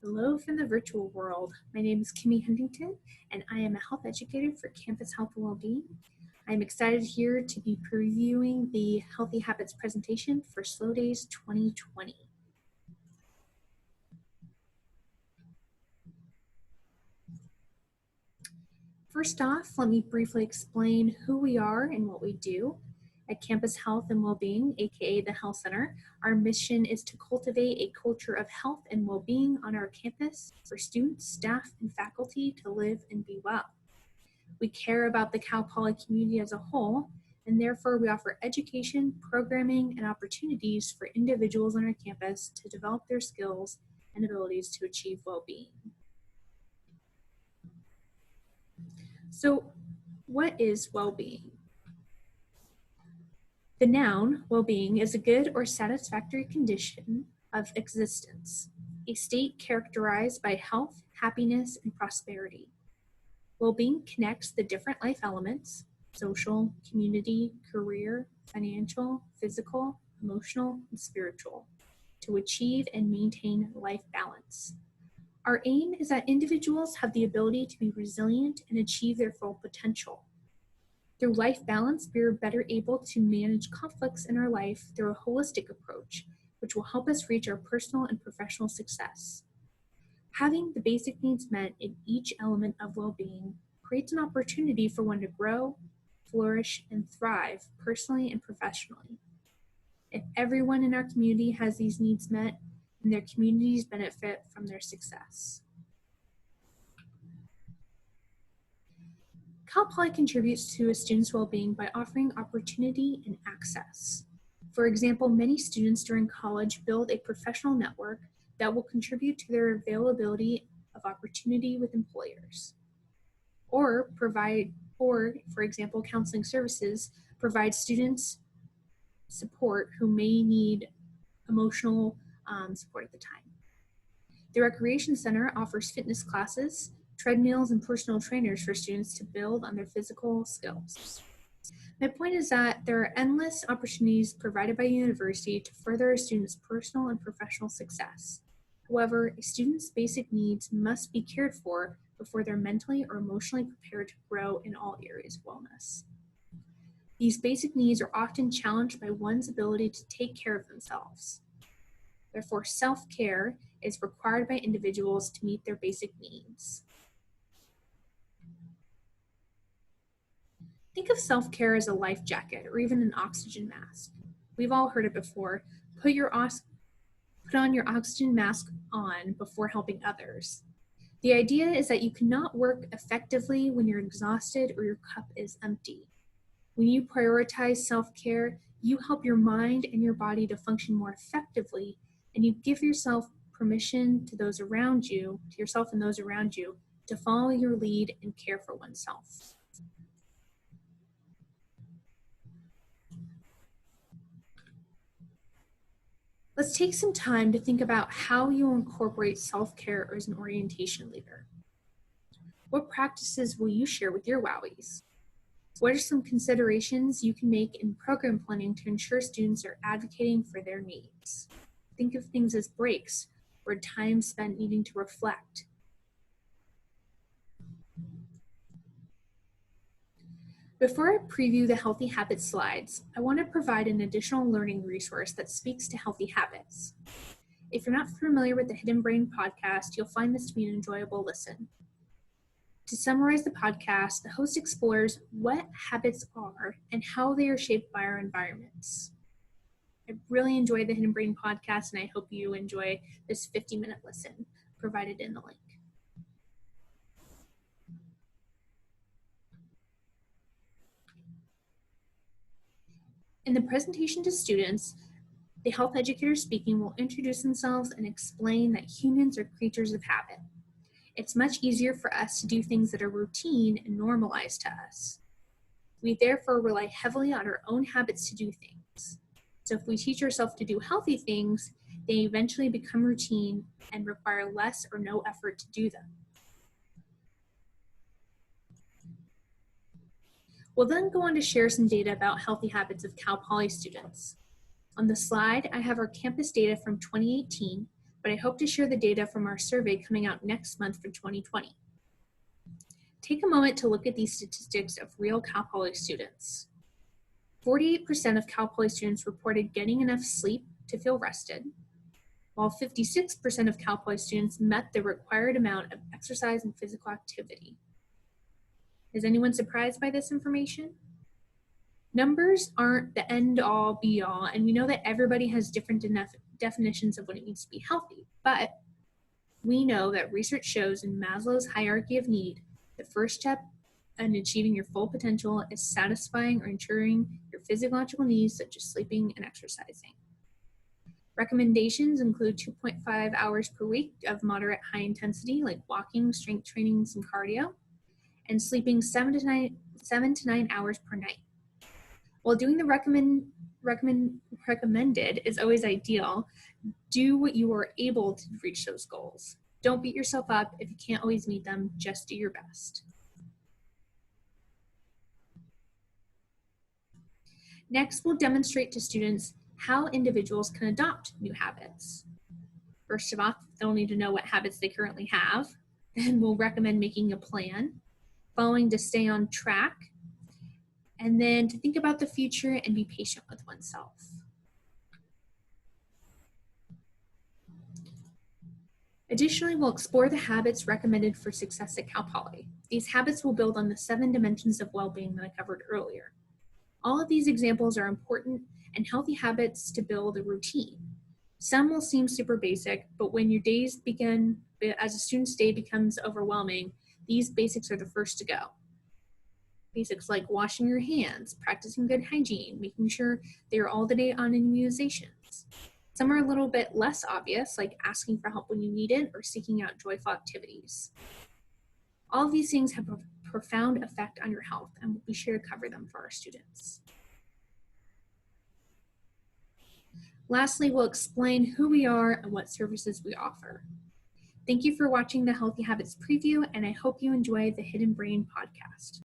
Hello from the virtual world. My name is Kimmy Huntington, and I am a health educator for Campus Health and Wellbeing. I'm excited here to be previewing the Healthy Habits presentation for Slow Days 2020. First off, let me briefly explain who we are and what we do. At Campus Health and Wellbeing, aka the Health Center, our mission is to cultivate a culture of health and well-being on our campus for students, staff, and faculty to live and be well. We care about the Cal Poly community as a whole, and therefore we offer education, programming, and opportunities for individuals on our campus to develop their skills and abilities to achieve well-being. So, what is well-being? The noun, well-being, is a good or satisfactory condition of existence, a state characterized by health, happiness, and prosperity. Well-being connects the different life elements, social, community, career, financial, physical, emotional, and spiritual, to achieve and maintain life balance. Our aim is that individuals have the ability to be resilient and achieve their full potential. Through life balance, we are better able to manage conflicts in our life through a holistic approach, which will help us reach our personal and professional success. Having the basic needs met in each element of well-being creates an opportunity for one to grow, flourish, and thrive personally and professionally. If everyone in our community has these needs met, then their communities benefit from their success. Cal Poly contributes to a student's well-being by offering opportunity and access. For example, many students during college build a professional network that will contribute to their availability of opportunity with employers. Or, for example, counseling services provide students support who may need emotional support at the time. The Recreation Center offers fitness classes, treadmills, and personal trainers for students to build on their physical skills. My point is that there are endless opportunities provided by a university to further a student's personal and professional success. However, a student's basic needs must be cared for before they're mentally or emotionally prepared to grow in all areas of wellness. These basic needs are often challenged by one's ability to take care of themselves. Therefore, self-care is required by individuals to meet their basic needs. Think of self-care as a life jacket or even an oxygen mask. We've all heard it before. Put on your oxygen mask on before helping others. The idea is that you cannot work effectively when you're exhausted or your cup is empty. When you prioritize self-care, you help your mind and your body to function more effectively, and you give yourself permission to yourself and those around you, to follow your lead and care for oneself. Let's take some time to think about how you will incorporate self-care as an orientation leader. What practices will you share with your WOWies? What are some considerations you can make in program planning to ensure students are advocating for their needs? Think of things as breaks or time spent needing to reflect. Before I preview the Healthy Habits slides, I want to provide an additional learning resource that speaks to healthy habits. If you're not familiar with the Hidden Brain podcast, you'll find this to be an enjoyable listen. To summarize the podcast, the host explores what habits are and how they are shaped by our environments. I really enjoyed the Hidden Brain podcast, and I hope you enjoy this 50-minute listen provided in the link. In the presentation to students, the health educator speaking will introduce themselves and explain that humans are creatures of habit. It's much easier for us to do things that are routine and normalized to us. We therefore rely heavily on our own habits to do things. So if we teach ourselves to do healthy things, they eventually become routine and require less or no effort to do them. We'll then go on to share some data about healthy habits of Cal Poly students. On the slide, I have our campus data from 2018, but I hope to share the data from our survey coming out next month for 2020. Take a moment to look at these statistics of real Cal Poly students. 48% of Cal Poly students reported getting enough sleep to feel rested, while 56% of Cal Poly students met the required amount of exercise and physical activity. Is anyone surprised by this information? Numbers aren't the end-all be-all, and we know that everybody has different definitions of what it means to be healthy, but we know that research shows in Maslow's hierarchy of need, the first step in achieving your full potential is satisfying or ensuring your physiological needs such as sleeping and exercising. Recommendations include 2.5 hours per week of moderate high intensity like walking, strength trainings, and cardio, and sleeping 7 to 9 hours per night. While doing the recommended is always ideal, do what you are able to reach those goals. Don't beat yourself up if you can't always meet them, just do your best. Next, we'll demonstrate to students how individuals can adopt new habits. First of all, they'll need to know what habits they currently have. Then we'll recommend making a plan, following to stay on track, and then to think about the future and be patient with oneself. Additionally, we'll explore the habits recommended for success at Cal Poly. These habits will build on the 7 dimensions of well-being that I covered earlier. All of these examples are important and healthy habits to build a routine. Some will seem super basic, but when your days begin, as a student's day becomes overwhelming, these basics are the first to go. Basics like washing your hands, practicing good hygiene, making sure they are all the day on immunizations. Some are a little bit less obvious, like asking for help when you need it or seeking out joyful activities. All of these things have a profound effect on your health, and we'll be sure to cover them for our students. Lastly, we'll explain who we are and what services we offer. Thank you for watching the Healthy Habits Preview, and I hope you enjoy the Hidden Brain podcast.